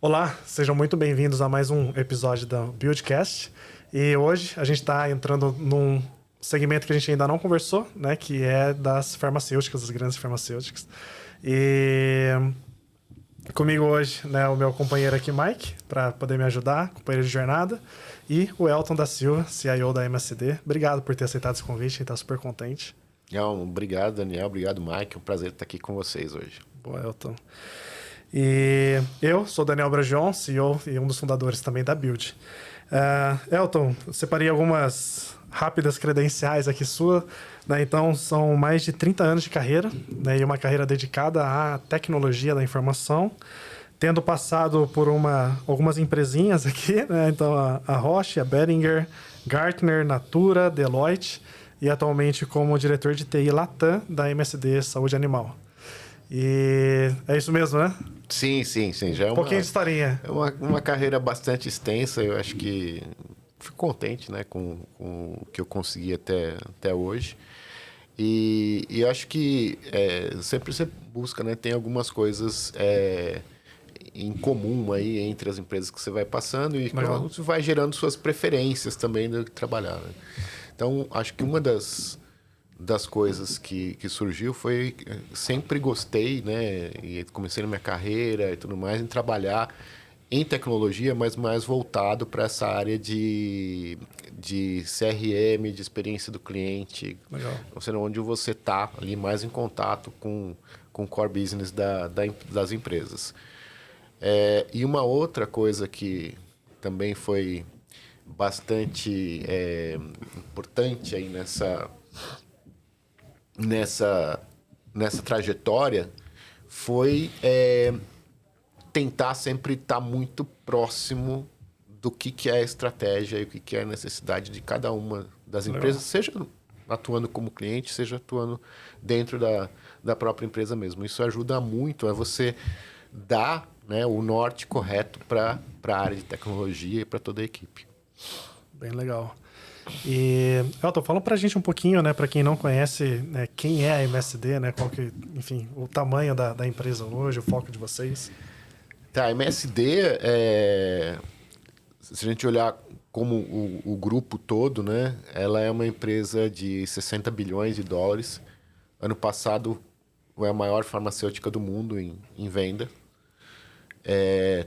Olá, sejam muito bem-vindos a mais um episódio da Buildcast. E hoje a gente está entrando num segmento que a gente ainda não conversou, né, que é das farmacêuticas, das grandes farmacêuticas. E comigo hoje, né, o meu companheiro aqui, Mike, para poder me ajudar, companheiro de jornada, e o Elton da Silva, CIO da MSD. Obrigado por ter aceitado esse convite, a gente está super contente. Obrigado, Daniel. Obrigado, Mike. É um prazer estar aqui com vocês hoje. Boa, Elton. E eu sou Daniel Brajon, CEO e um dos fundadores também da Build. Elton, eu separei algumas rápidas credenciais aqui sua, né? Então, são mais de 30 anos de carreira, né? E uma carreira dedicada à tecnologia da informação, tendo passado por algumas empresinhas aqui, né? Então, a Roche, a Behringer, Gartner, Natura, Deloitte e atualmente como diretor de TI Latam da MSD Saúde Animal. E é isso mesmo, né? Sim. Já é um pouquinho de historinha. É uma carreira bastante extensa. Eu acho que fico contente, né, com o que eu consegui até hoje. E eu acho que sempre você busca, né? Tem algumas coisas em comum aí entre as empresas que você vai passando e você vai gerando suas preferências também do que trabalhar, né? Então, acho que uma das coisas que surgiu foi sempre gostei, né, e comecei na minha carreira e tudo mais em trabalhar em tecnologia, mas mais voltado para essa área de CRM, de experiência do cliente. Legal. Ou seja, onde você está ali mais em contato com o core business das empresas. E uma outra coisa que também foi bastante importante aí nessa trajetória foi tentar sempre estar muito próximo do que é a estratégia e o que é a necessidade de cada uma das empresas, seja atuando como cliente, seja atuando dentro da própria empresa mesmo. Isso ajuda muito a você dar, né, o norte correto para a área de tecnologia e para toda a equipe. Bem legal. E, Elton, fala pra gente um pouquinho, né, para quem não conhece, né, quem é a MSD, né, qual que, enfim, o tamanho da empresa hoje, o foco de vocês. Tá, a MSD, se a gente olhar como o grupo todo, né, ela é uma empresa de 60 bilhões de dólares. Ano passado, é a maior farmacêutica do mundo em venda.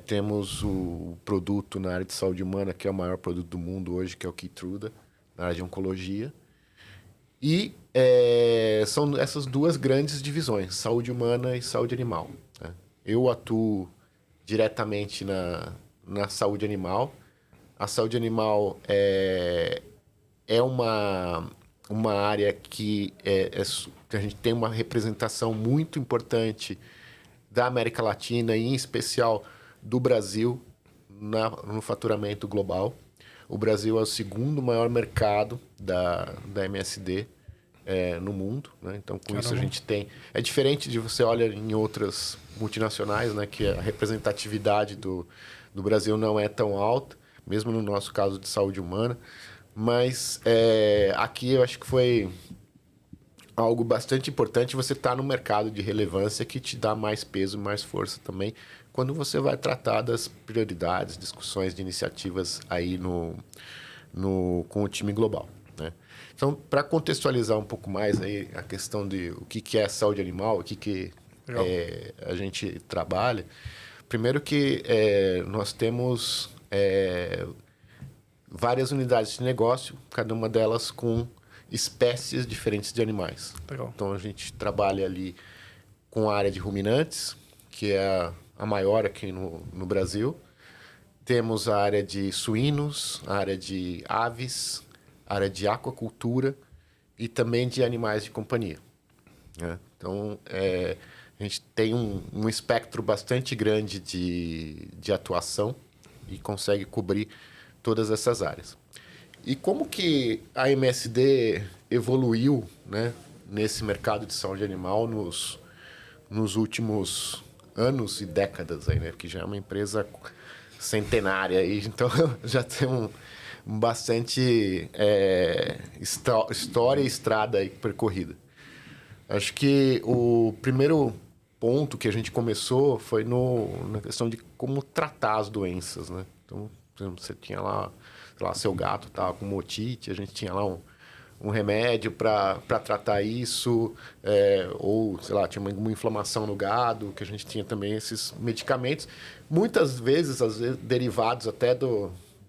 Temos o produto na área de saúde humana, que é o maior produto do mundo hoje, que é o Keytruda, na área de oncologia. E são essas duas grandes divisões, saúde humana e saúde animal, né? Eu atuo diretamente na saúde animal. A saúde animal é uma área que a gente tem uma representação muito importante da América Latina e, em especial, do Brasil no faturamento global. O Brasil é o segundo maior mercado da MSD no mundo, né? Então, com isso a gente tem... É diferente de você olhar em outras multinacionais, né, que a representatividade do Brasil não é tão alta, mesmo no nosso caso de saúde humana. Mas aqui eu acho que foi algo bastante importante. Você estar no mercado de relevância que te dá mais peso e mais força também quando você vai tratar das prioridades, discussões de iniciativas aí com o time global, né? Então, para contextualizar um pouco mais aí a questão de o que é saúde animal, o que a gente trabalha, primeiro que nós temos várias unidades de negócio, cada uma delas com espécies diferentes de animais. Legal. Então, a gente trabalha ali com a área de ruminantes, que é a maior aqui no Brasil. Temos a área de suínos, a área de aves, a área de aquacultura e também de animais de companhia, né? Então, a gente tem um espectro bastante grande de atuação e consegue cobrir todas essas áreas. E como que a MSD evoluiu, né, nesse mercado de saúde animal nos últimos anos e décadas, aí, né, porque já é uma empresa centenária, aí, então já tem bastante história e estrada aí percorrida. Acho que o primeiro ponto que a gente começou foi na questão de como tratar as doenças, né? Então, por exemplo, você tinha lá, sei lá, seu gato estava com otite, a gente tinha lá um remédio para tratar isso, ou, sei lá, tinha uma inflamação no gado, que a gente tinha também esses medicamentos, muitas vezes, às vezes, derivados até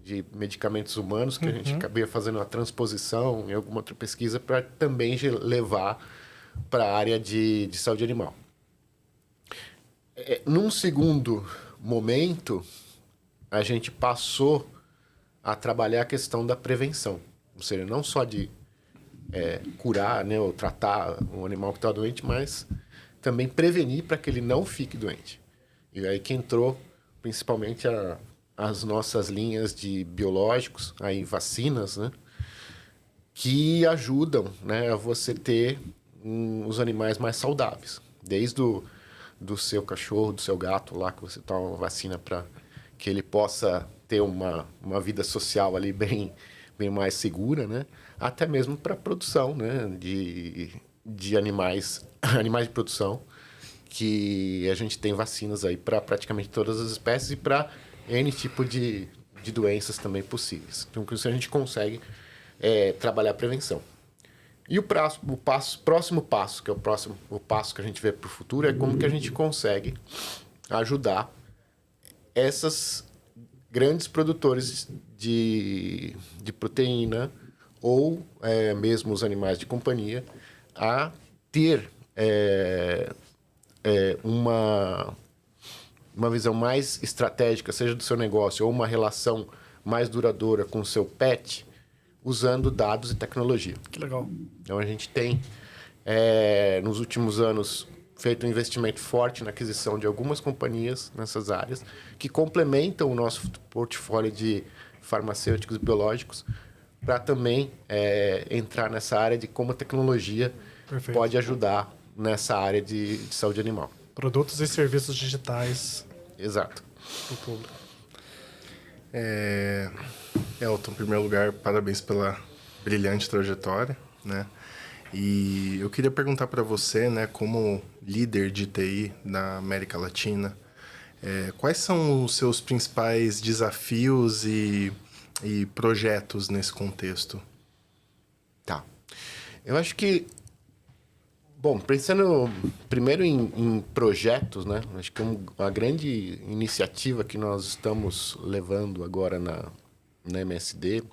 de medicamentos humanos, que a gente acabia fazendo uma transposição em alguma outra pesquisa para também levar para a área de saúde animal. Num segundo momento, a gente passou a trabalhar a questão da prevenção, ou seja, não só de curar, né, ou tratar um animal que está doente, mas também prevenir para que ele não fique doente. E aí que entrou principalmente as nossas linhas de biológicos, aí vacinas, né, que ajudam, né, a você ter os animais mais saudáveis. Desde do seu cachorro, do seu gato lá, que você toma uma vacina para que ele possa ter uma vida social ali bem mais segura, né? Até mesmo para a produção, né? de animais de produção, que a gente tem vacinas aí para praticamente todas as espécies e para N tipo de doenças também possíveis. Então, com isso a gente consegue trabalhar a prevenção. E o próximo passo, que é o passo que a gente vê para o futuro, é como que a gente consegue ajudar essas grandes produtores de proteína ou mesmo os animais de companhia a ter uma visão mais estratégica, seja do seu negócio ou uma relação mais duradoura com o seu pet, usando dados e tecnologia. Que legal. Então, a gente tem, nos últimos anos, feito um investimento forte na aquisição de algumas companhias nessas áreas, que complementam o nosso portfólio de farmacêuticos e biológicos, para também entrar nessa área de como a tecnologia pode ajudar nessa área de saúde animal. Produtos e serviços digitais. Exato. Para o público. Elton, em primeiro lugar, parabéns pela brilhante trajetória, né? E eu queria perguntar para você, né, como líder de TI na América Latina, quais são os seus principais desafios e projetos nesse contexto? Tá. Eu acho que, bom, pensando primeiro em projetos, né? Acho que uma grande iniciativa que nós estamos levando agora na MSD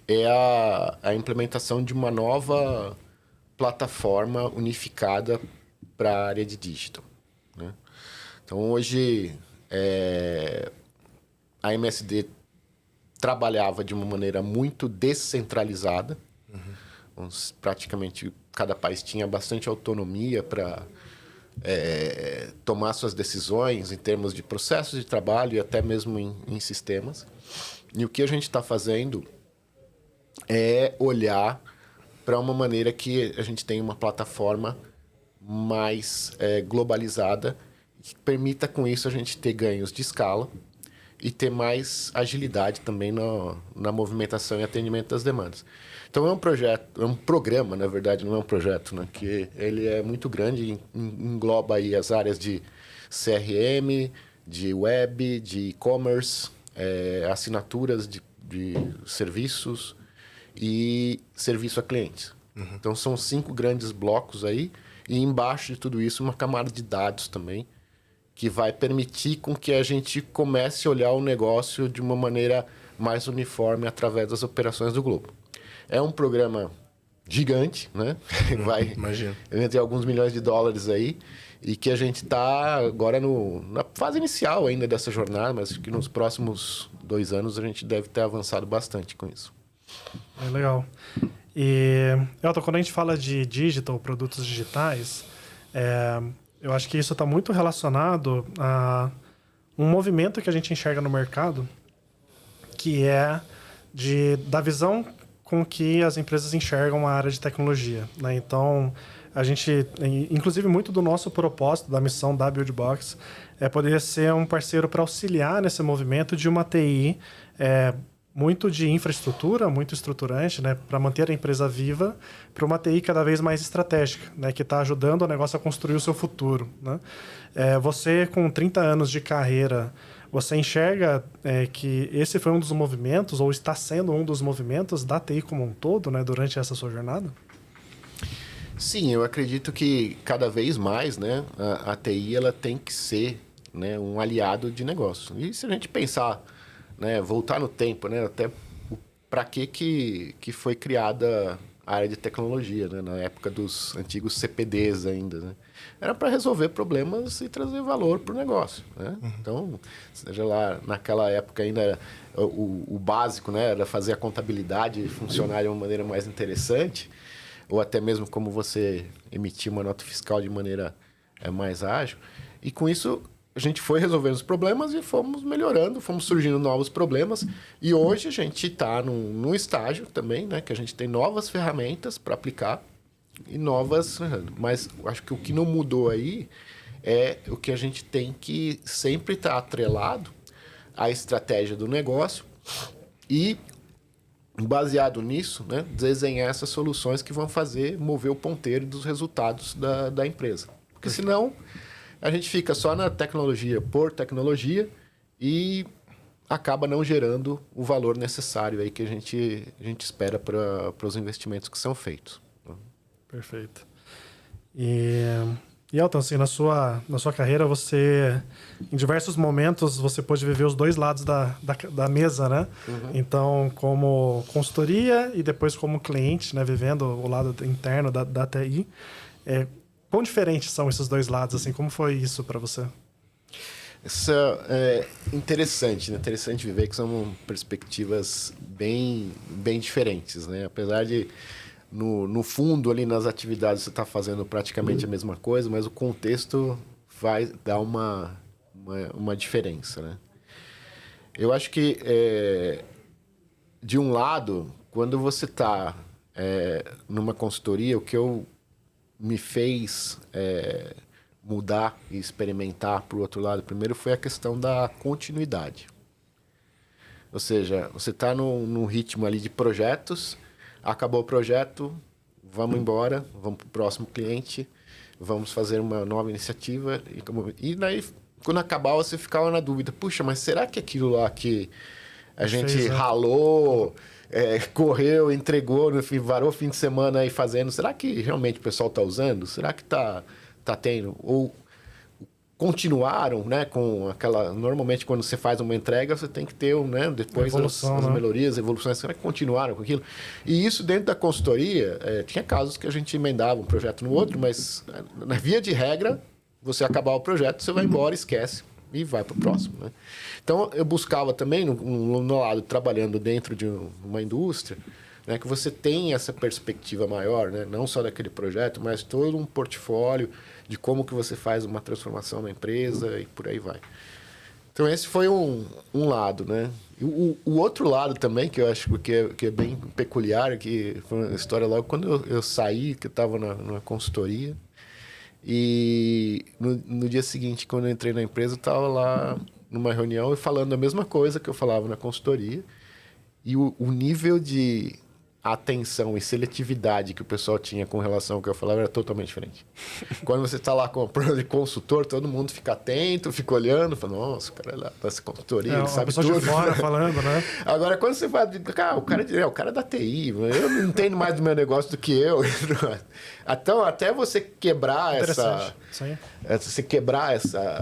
é a implementação de uma nova plataforma unificada para a área de digital, né? Então, hoje, a MSD trabalhava de uma maneira muito descentralizada. Praticamente cada país tinha bastante autonomia para tomar suas decisões em termos de processos de trabalho e até mesmo em sistemas. E o que a gente está fazendo é olhar para uma maneira que a gente tenha uma plataforma mais globalizada, que permita com isso a gente ter ganhos de escala e ter mais agilidade também na movimentação e atendimento das demandas. Então é um programa, na verdade, não é um projeto, né? Que ele é muito grande, engloba aí as áreas de CRM, de web, de e-commerce, assinaturas de serviços e serviço a clientes. Então são 5 grandes blocos aí, e embaixo de tudo isso uma camada de dados também, que vai permitir com que a gente comece a olhar o negócio de uma maneira mais uniforme através das operações do Globo. É um programa gigante, né? Vai entre alguns milhões de dólares aí, e que a gente está agora na fase inicial ainda dessa jornada, mas que nos próximos 2 anos a gente deve ter avançado bastante com isso. Legal. E, Elton, quando a gente fala de digital, produtos digitais, eu acho que isso está muito relacionado a um movimento que a gente enxerga no mercado, que é da visão com que as empresas enxergam a área de tecnologia, né? Então, a gente, inclusive muito do nosso propósito, da missão da Buildbox, é poder ser um parceiro para auxiliar nesse movimento de uma TI muito de infraestrutura, muito estruturante, né, para manter a empresa viva, para uma TI cada vez mais estratégica, né, que está ajudando o negócio a construir o seu futuro, né? Você, com 30 anos de carreira, você enxerga que esse foi um dos movimentos, ou está sendo um dos movimentos da TI como um todo, né, durante essa sua jornada? Sim, eu acredito que cada vez mais, né, a TI ela tem que ser, né, um aliado de negócio. E se a gente pensar, né, voltar no tempo, né, até para que foi criada a área de tecnologia, né, na época dos antigos CPDs ainda, né? Era para resolver problemas e trazer valor para o negócio, né? Então, seja lá, naquela época ainda era o básico, né, era fazer a contabilidade funcionar de uma maneira mais interessante, ou até mesmo como você emitir uma nota fiscal de maneira mais ágil. E com isso, a gente foi resolvendo os problemas e fomos melhorando, fomos surgindo novos problemas. E hoje a gente está num estágio também, né, que a gente tem novas ferramentas para aplicar e novas... Mas acho que o que não mudou aí é o que a gente tem que sempre estar atrelado à estratégia do negócio e, baseado nisso, né, desenhar essas soluções que vão mover o ponteiro dos resultados da empresa. Porque senão a gente fica só na tecnologia por tecnologia e acaba não gerando o valor necessário aí que a gente espera para os investimentos que são feitos. Perfeito. E Elton, assim, na sua carreira, você, em diversos momentos, você pôde viver os dois lados da mesa, né? Então, como consultoria e depois como cliente, né? Vivendo o lado interno da TI. Quão diferentes são esses dois lados, assim? Como foi isso para você? Isso é interessante, né? Interessante viver que são perspectivas bem diferentes, né? Apesar de, no fundo, ali nas atividades, você está fazendo praticamente a mesma coisa, mas o contexto vai dar uma diferença, né? Eu acho que, de um lado, quando você está numa consultoria, o que me fez mudar e experimentar para o outro lado, primeiro foi a questão da continuidade. Ou seja, você está num ritmo ali de projetos, acabou o projeto, vamos embora, vamos para o próximo cliente, vamos fazer uma nova iniciativa. E daí, quando acabar, você ficava na dúvida, puxa, mas será que aquilo lá que a gente ralou, correu, entregou, varou o fim de semana aí fazendo, será que realmente o pessoal está usando? Será que está tendo? Ou continuaram, né, com aquela... Normalmente, quando você faz uma entrega, você tem que ter, né, depois as melhorias, evoluções. Será que continuaram com aquilo? E isso, dentro da consultoria, tinha casos que a gente emendava um projeto no outro, mas, na via de regra, você acabar o projeto, você vai embora, esquece e vai para o próximo, né? Então, eu buscava também, no lado, trabalhando dentro de uma indústria, né, que você tenha essa perspectiva maior, né, não só daquele projeto, mas todo um portfólio de como que você faz uma transformação na empresa e por aí vai. Então, esse foi um lado, né? E o outro lado também, que eu acho que é bem peculiar, que foi uma história logo quando eu saí, que eu estava na consultoria, e no dia seguinte, quando eu entrei na empresa, eu estava lá numa reunião e falando a mesma coisa que eu falava na consultoria, e o nível de atenção e seletividade que o pessoal tinha com relação ao que eu falava era totalmente diferente. Quando você está lá comprando de consultor, todo mundo fica atento, fica olhando, fala, nossa, o cara é lá dessa consultoria, ele sabe tudo. De fora falando, né? Agora, quando você vai... o cara é da TI, eu não entendo mais do meu negócio do que eu. Então, até você quebrar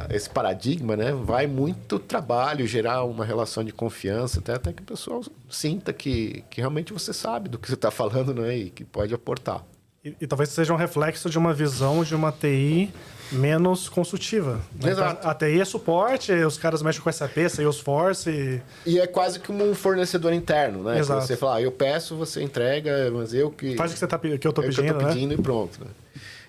esse paradigma, né? Vai muito trabalho, gerar uma relação de confiança, até que o pessoal sinta que realmente você sabe do que você está falando, né? E que pode aportar. E talvez seja um reflexo de uma visão de uma TI menos consultiva. Né? Exato. A TI é suporte, os caras mexem com SAP, Salesforce... E é quase como um fornecedor interno, né? Exato. Que você fala, eu peço, você entrega, mas eu que... Faz o que eu estou pedindo, que eu tô pedindo, né? E pronto, né?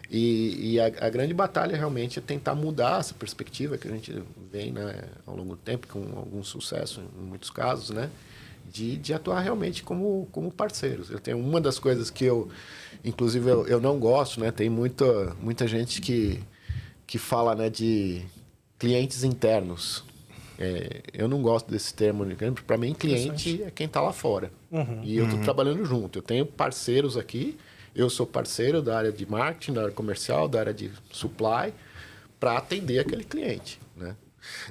E a grande batalha realmente é tentar mudar essa perspectiva que a gente vem, né, ao longo do tempo, com algum sucesso em muitos casos, né? De atuar realmente como parceiros. Eu tenho uma das coisas que inclusive eu não gosto, né? Tem muita gente que fala, né, de clientes internos. Eu não gosto desse termo. Para mim, cliente é quem está lá fora. E eu estou trabalhando junto. Eu tenho parceiros aqui. Eu sou parceiro da área de marketing, da área comercial, da área de supply, para atender aquele cliente, né?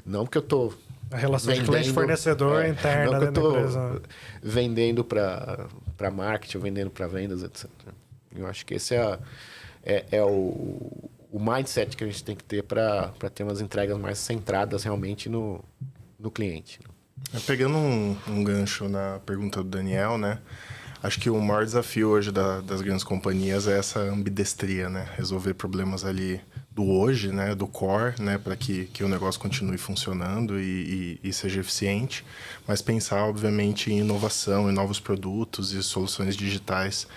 Não que eu estou a relação de cliente-fornecedor interna da empresa. Vendendo para marketing, ou vendendo para vendas, etc. Eu acho que esse é o mindset que a gente tem que ter para ter umas entregas mais centradas realmente no cliente. Pegando um gancho na pergunta do Daniel, né? Acho que o maior desafio hoje das grandes companhias é essa ambidestria, né? Resolver problemas ali do hoje, né? Do core, né? Para que o negócio continue funcionando e seja eficiente. Mas pensar, obviamente, em inovação, em novos produtos e soluções digitais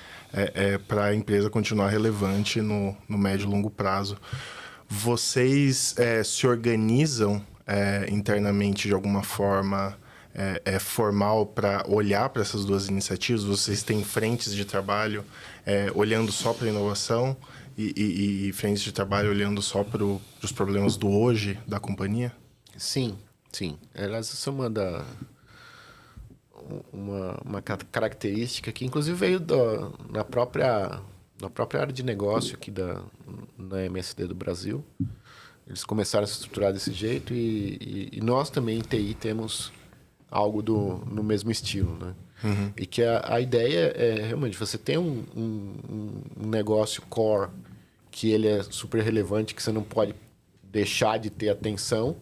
para a empresa continuar relevante no médio e longo prazo. Vocês se organizam internamente de alguma forma formal para olhar para essas duas iniciativas? Vocês têm frentes de trabalho olhando só para a inovação e frentes de trabalho olhando só para os problemas do hoje da companhia? Sim. Aliás, isso é uma característica que, inclusive, veio na própria área de negócio aqui na MSD do Brasil. Eles começaram a se estruturar desse jeito e nós também, em TI, temos algo no mesmo estilo, né? E que a ideia é realmente você tem um negócio core que ele é super relevante, que você não pode deixar de ter atenção,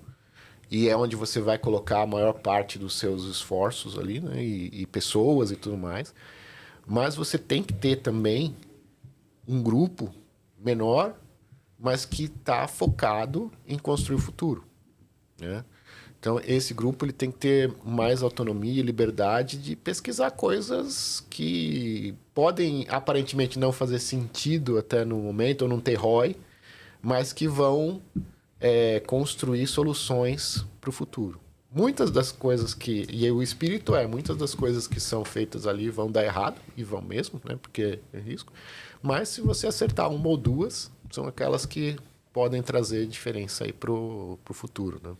e é onde você vai colocar a maior parte dos seus esforços ali, né? E pessoas e tudo mais. Mas você tem que ter também um grupo menor, mas que está focado em construir o futuro, né? Então, esse grupo ele tem que ter mais autonomia e liberdade de pesquisar coisas que podem, aparentemente, não fazer sentido até no momento, ou não ter ROI, mas que vão construir soluções para o futuro. Muitas das coisas que... E o espírito muitas das coisas que são feitas ali vão dar errado, e vão mesmo, né? Porque é risco. Mas, se você acertar uma ou duas, são aquelas que podem trazer diferença aí para o futuro, né?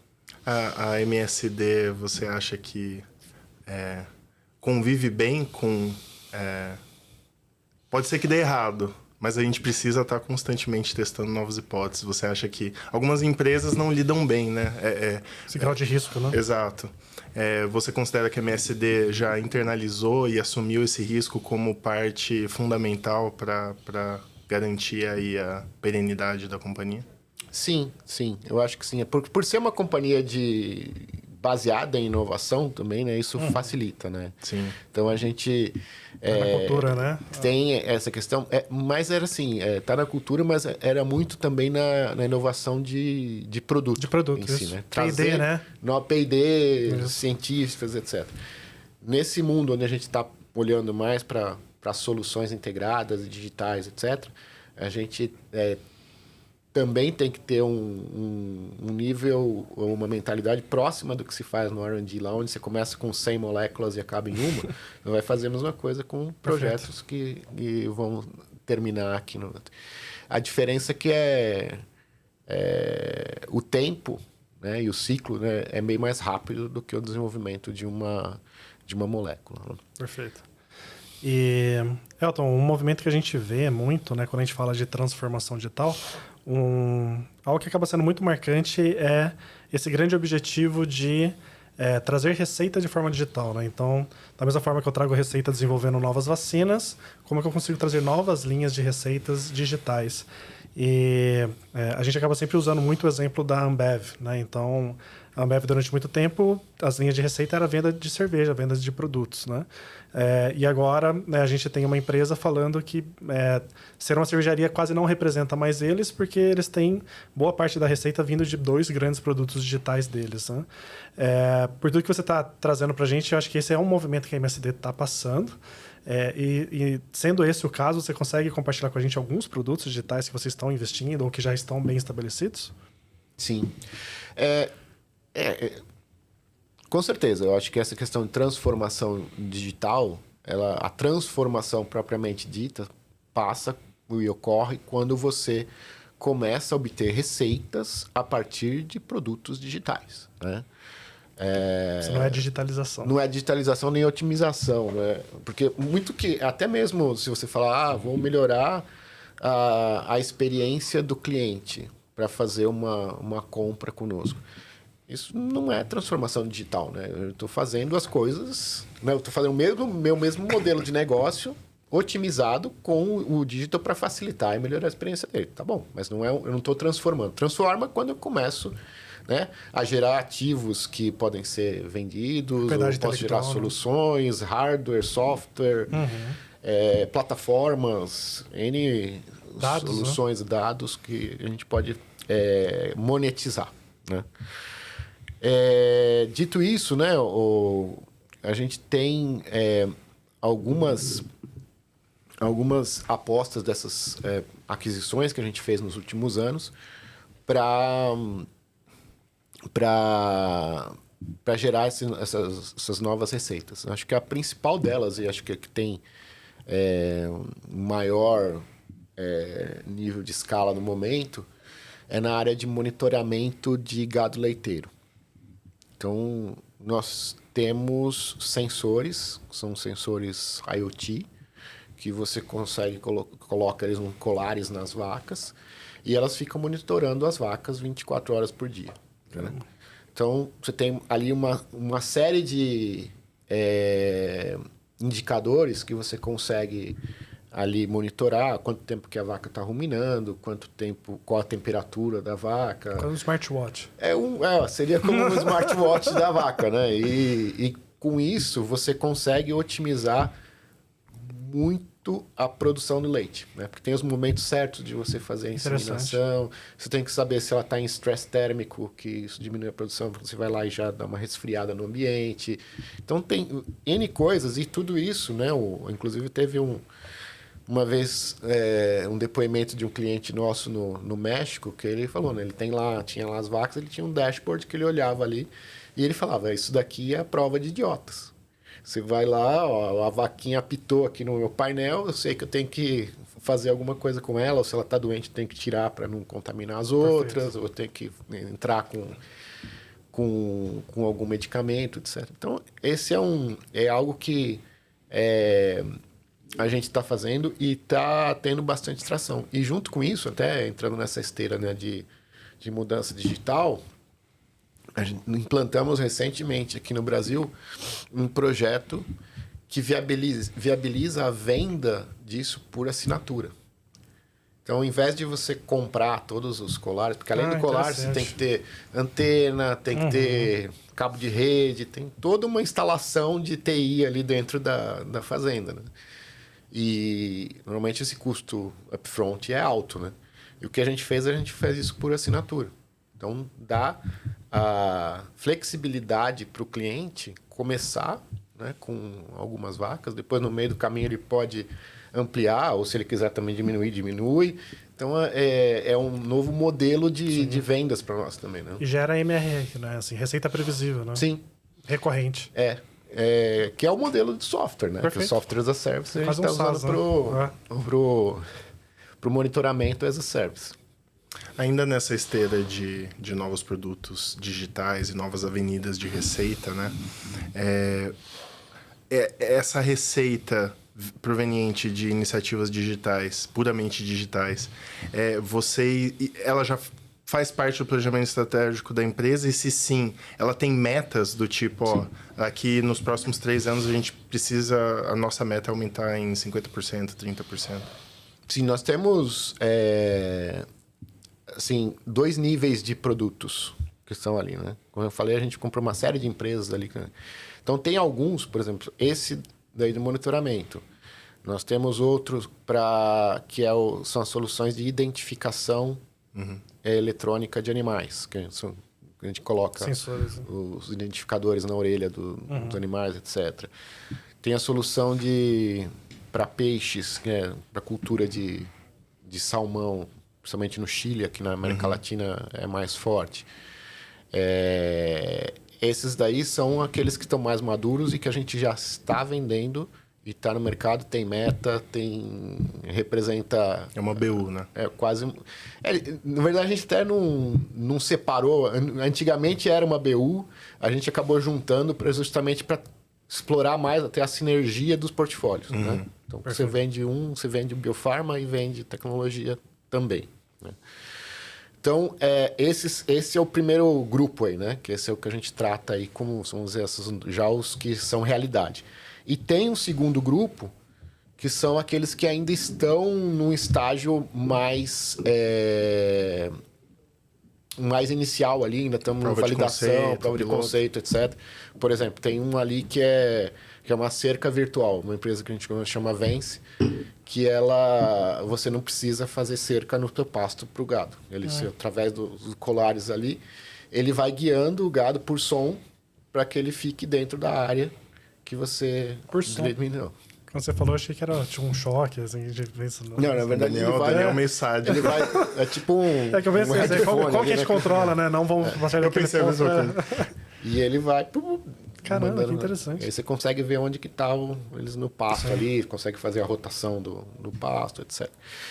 A MSD, você acha que convive bem com... Pode ser que dê errado, mas a gente precisa estar constantemente testando novas hipóteses. Você acha que... Algumas empresas não lidam bem, né? Esse grau de risco, né? Exato. Você considera que a MSD já internalizou e assumiu esse risco como parte fundamental para garantir aí a perenidade da companhia? Sim. Eu acho que sim. Por ser uma companhia baseada em inovação também, né? Isso facilita, né? Sim. Então, a gente... na cultura, né? Tem essa questão. Mas era assim, tá na cultura, mas era muito também na inovação de produto. De produto, em si, isso. né? P&D, né? No P&D, cientistas, etc. Nesse mundo onde a gente está olhando mais para soluções integradas, digitais, etc., a gente... também tem que ter um nível, uma mentalidade próxima do que se faz no R&D, lá onde você começa com 100 moléculas e acaba em uma. Você vai fazer a mesma coisa com projetos que vão terminar aqui. A diferença é que o tempo, né, e o ciclo, né, é bem mais rápido do que o desenvolvimento de uma molécula. Perfeito. E, Elton, um movimento que a gente vê muito, né, quando a gente fala de transformação digital, algo que acaba sendo muito marcante é esse grande objetivo de trazer receita de forma digital, né? Então, da mesma forma que eu trago receita desenvolvendo novas vacinas, como é que eu consigo trazer novas linhas de receitas digitais? E a gente acaba sempre usando muito o exemplo da Ambev, né? Então, a Ambev, durante muito tempo, as linhas de receita era venda de cerveja, venda de produtos, né? E agora, né, a gente tem uma empresa falando que ser uma cervejaria quase não representa mais eles, porque eles têm boa parte da receita vindo de 2 grandes produtos digitais deles, né? Por tudo que você está trazendo para a gente, eu acho que esse é um movimento que a MSD está passando. E sendo esse o caso, você consegue compartilhar com a gente alguns produtos digitais que vocês estão investindo ou que já estão bem estabelecidos? Sim. Com certeza, eu acho que essa questão de transformação digital, a transformação propriamente dita, passa e ocorre quando você começa a obter receitas a partir de produtos digitais, né? Isso não é digitalização. Não é digitalização nem otimização, né? Porque muito que... Até mesmo se você falar, vou melhorar a experiência do cliente para fazer uma compra conosco. Isso não é transformação digital, né? Eu estou fazendo as coisas... Né? Eu estou fazendo o meu mesmo modelo de negócio otimizado com o digital para facilitar e melhorar a experiência dele. Tá bom, mas eu não estou transformando. Transforma quando eu começo... Né? A gerar ativos que podem ser vendidos, ou posso gerar soluções, hardware, software, plataformas, dados, soluções, né? Dados que a gente pode monetizar. Né? Dito isso, né, a gente tem algumas apostas dessas aquisições que a gente fez nos últimos anos para gerar essas novas receitas. Acho que a principal delas, e acho que tem maior nível de escala no momento, é na área de monitoramento de gado leiteiro. Então, nós temos sensores, são sensores IoT, que você consegue coloca eles em colares nas vacas, e elas ficam monitorando as vacas 24 horas por dia. Né? Então, você tem ali uma série de indicadores que você consegue ali monitorar quanto tempo que a vaca está ruminando, qual a temperatura da vaca. Qual é um smartwatch? Seria como um smartwatch da vaca, né? E com isso, você consegue otimizar muito a produção do leite, né? Porque tem os momentos certos de você fazer a inseminação. Você tem que saber se ela está em estresse térmico, que isso diminui a produção. Você vai lá e já dá uma resfriada no ambiente. Então, tem N coisas e tudo isso, né? Inclusive, teve uma vez um depoimento de um cliente nosso no México, que ele falou, né? Ele tinha lá as vacas, ele tinha um dashboard que ele olhava ali e ele falava, isso daqui é a prova de idiotas. Você vai lá, ó, a vaquinha apitou aqui no meu painel, eu sei que eu tenho que fazer alguma coisa com ela, ou se ela está doente, eu tenho que tirar para não contaminar as outras, ou eu tenho que entrar com algum medicamento, etc. Então, esse é algo que a gente está fazendo e está tendo bastante tração. E junto com isso, até entrando nessa esteira, né, de mudança digital... Implantamos recentemente aqui no Brasil um projeto que viabiliza a venda disso por assinatura. Então, ao invés de você comprar todos os colares, porque além do colar você tem que ter antena, tem que ter cabo de rede, tem toda uma instalação de TI ali dentro da fazenda. Né? E normalmente esse custo upfront é alto. Né? E o que a gente fez isso por assinatura. Então, dá a flexibilidade para o cliente começar, né, com algumas vacas. Depois, no meio do caminho, ele pode ampliar, ou se ele quiser também diminuir, diminui. Então, é um novo modelo de vendas para nós também. Né? E gera MRR, né? Assim, receita previsível, né? Sim. Recorrente. Que é o modelo de software, né? Que o software as a service a gente está usando para o monitoramento as a service. Ainda nessa esteira de novos produtos digitais e novas avenidas de receita, né? Essa receita proveniente de iniciativas digitais, puramente digitais, ela já faz parte do planejamento estratégico da empresa? E se sim, ela tem metas do tipo, ó, aqui nos próximos 3 anos a nossa meta é aumentar em 50%, 30%? Sim, nós temos... assim, 2 níveis de produtos que estão ali, né? Como eu falei, a gente comprou uma série de empresas ali. Né? Então, tem alguns, por exemplo, esse daí do monitoramento. Nós temos outros que são as soluções de identificação eletrônica de animais, que a gente coloca sensores, os identificadores na orelha dos animais, etc. Tem a solução para peixes, para cultura de salmão, principalmente no Chile, aqui na América Latina é mais forte. Esses daí são aqueles que estão mais maduros e que a gente já está vendendo e tá no mercado, tem meta, representa... É uma BU, né? É quase... na verdade, a gente até não separou. Antigamente era uma BU, a gente acabou juntando justamente para explorar mais até a sinergia dos portfólios, né? Então, você vende você vende biopharma e vende tecnologia também, né? Então, esse é o primeiro grupo aí, né? Que esse é o que a gente trata aí como, vamos dizer, já os que são realidade. E tem um segundo grupo, que são aqueles que ainda estão num estágio mais inicial ali, ainda estamos em validação, prova de conceito, etc. Por exemplo, tem um ali que é uma cerca virtual, uma empresa que a gente chama Vence, que você não precisa fazer cerca no teu pasto para o gado. Através dos colares ali, ele vai guiando o gado por som para que ele fique dentro da área que você determinou. Quando você falou, achei que tinha um choque, assim, de pensa. Não, na verdade, Daniel Messade. Ele vai... É tipo um... É que eu pensei, qual que a gente controla, né? Não vamos mostrar eu pensei a mesma coisa. E ele vai... Caramba, mandando, que interessante. Aí você consegue ver onde que estão eles no pasto ali, consegue fazer a rotação do pasto, etc.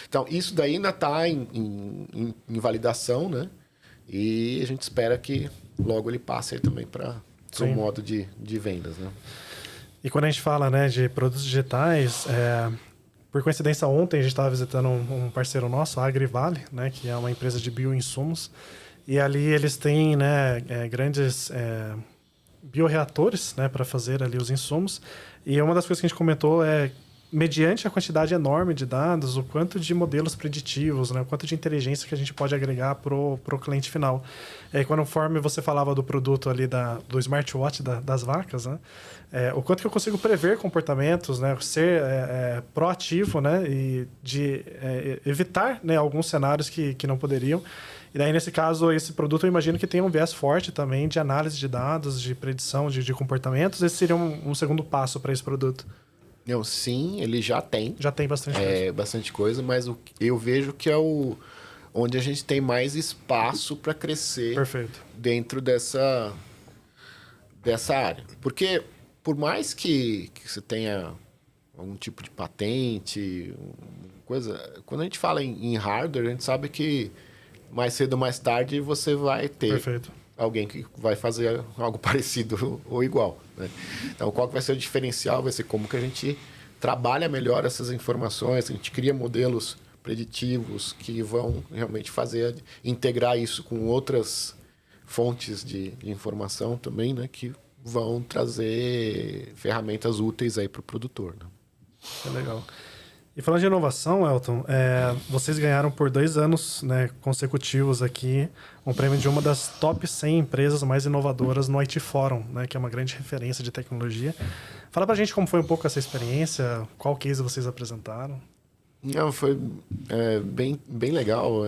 Então, isso daí ainda está em validação, né? E a gente espera que logo ele passe aí também para o modo de vendas, né? E quando a gente fala, né, de produtos digitais, por coincidência ontem a gente estava visitando um parceiro nosso, a Agrivale, né, que é uma empresa de bioinsumos, e ali eles têm, né, grandes bioreatores, né, para fazer ali os insumos. E uma das coisas que a gente comentou mediante a quantidade enorme de dados, o quanto de modelos preditivos, né, o quanto de inteligência que a gente pode agregar pro cliente final. E conforme você falava do produto ali do smartwatch das vacas, né, o quanto que eu consigo prever comportamentos, né, ser proativo, né, e de evitar, né, alguns cenários que não poderiam. E daí, nesse caso, esse produto eu imagino que tem um viés forte também de análise de dados, de predição de comportamentos. Esse seria um segundo passo para esse produto. Não, sim, ele já tem. Já tem bastante coisa. Bastante coisa, mas eu vejo que é onde a gente tem mais espaço para crescer. Perfeito. Dentro dessa área. Porque, por mais que você tenha algum tipo de patente, coisa, quando a gente fala em hardware, a gente sabe que mais cedo ou mais tarde você vai ter alguém que vai fazer algo parecido ou igual, né? Então, qual que vai ser o diferencial? Vai ser como que a gente trabalha melhor essas informações, a gente cria modelos preditivos que vão realmente integrar isso com outras fontes de informação também, né? Que vão trazer ferramentas úteis aí para o produtor, né? É legal. E falando de inovação, Elton, vocês ganharam por 2 anos, né, consecutivos aqui um prêmio de uma das top 100 empresas mais inovadoras no IT Forum, né, que é uma grande referência de tecnologia. Fala pra gente como foi um pouco essa experiência, qual case vocês apresentaram. Não, foi bem legal.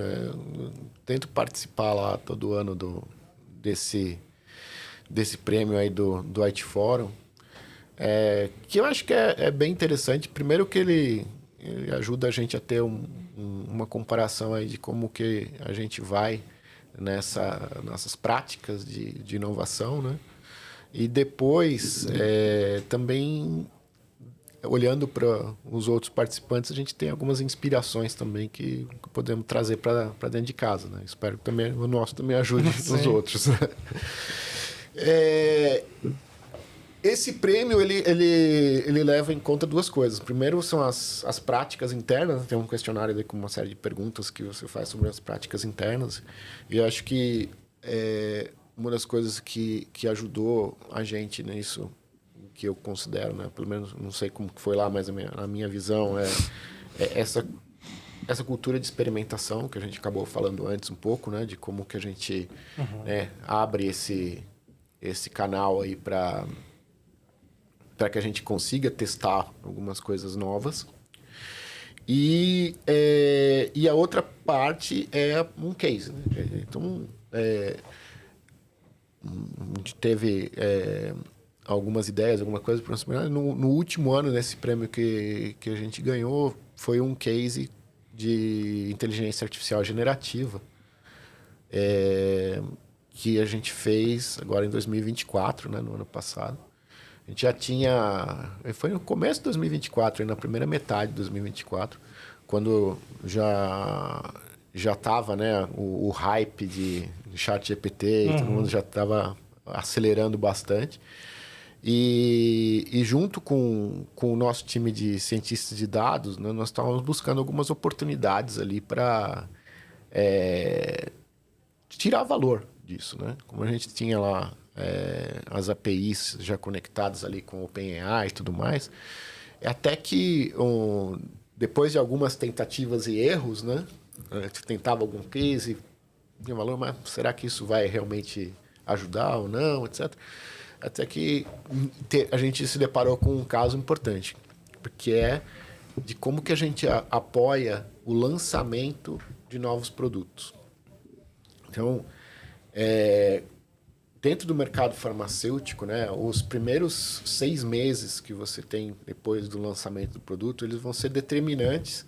Tento participar lá todo ano desse prêmio aí do IT Forum, que eu acho que é bem interessante. Primeiro que ele ajuda a gente a ter uma comparação aí de como que a gente vai nessas práticas de inovação, né? E depois, também, olhando para os outros participantes, a gente tem algumas inspirações também que podemos trazer para dentro de casa, né? Espero que também, o nosso também ajude os outros. Esse prêmio, ele leva em conta 2 coisas. Primeiro são as práticas internas. Tem um questionário ali com uma série de perguntas que você faz sobre as práticas internas. E eu acho que uma das coisas que ajudou a gente nisso, que eu considero, né? Pelo menos, não sei como foi lá, mas a minha visão essa cultura de experimentação que a gente acabou falando antes um pouco, né? De como que a gente abre esse canal aí para que a gente consiga testar algumas coisas novas. E a outra parte é um case, né? Então, a gente teve algumas ideias, alguma coisa. No último ano, nesse prêmio que a gente ganhou, foi um case de inteligência artificial generativa, que a gente fez agora em 2024, né, no ano passado. A gente já tinha... Foi no começo de 2024, na primeira metade de 2024, quando já estava, né, o hype de ChatGPT, e todo mundo já estava acelerando bastante. E junto com o nosso time de cientistas de dados, né, nós estávamos buscando algumas oportunidades ali para tirar valor disso, né? Como a gente tinha lá as APIs já conectadas ali com o OpenAI e tudo mais, até que depois de algumas tentativas e erros, né? A gente tentava algum case, tinha valor, mas será que isso vai realmente ajudar ou não, etc. Até que a gente se deparou com um caso importante, porque é de como que a gente apoia o lançamento de novos produtos. Então, dentro do mercado farmacêutico, né, os primeiros 6 meses que você tem depois do lançamento do produto, eles vão ser determinantes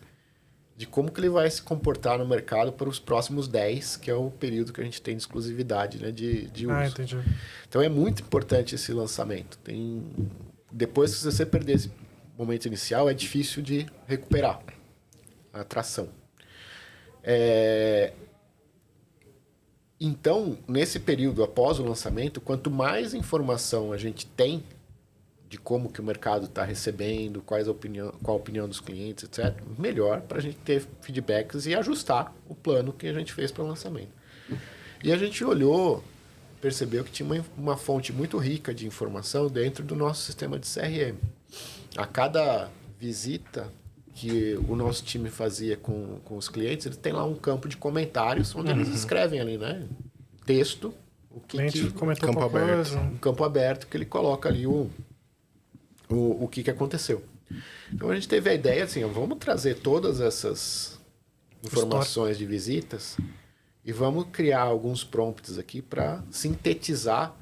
de como que ele vai se comportar no mercado para os próximos 10, que é o período que a gente tem de exclusividade, né, de uso. Ah, entendi. Então é muito importante esse lançamento. Depois que você perder esse momento inicial, é difícil de recuperar a atração. Então, nesse período após o lançamento, quanto mais informação a gente tem de como que o mercado está recebendo, qual a opinião dos clientes, etc., melhor para a gente ter feedbacks e ajustar o plano que a gente fez para o lançamento. E a gente olhou, percebeu que tinha uma fonte muito rica de informação dentro do nosso sistema de CRM. A cada visita que o nosso time fazia com os clientes, ele tem lá um campo de comentários, onde eles escrevem ali, né? Texto, O cliente comentou campo qualquer aberto. coisa. um campo aberto que ele coloca ali o que aconteceu. Então a gente teve a ideia assim, vamos trazer todas essas informações de visitas e vamos criar alguns prompts aqui para sintetizar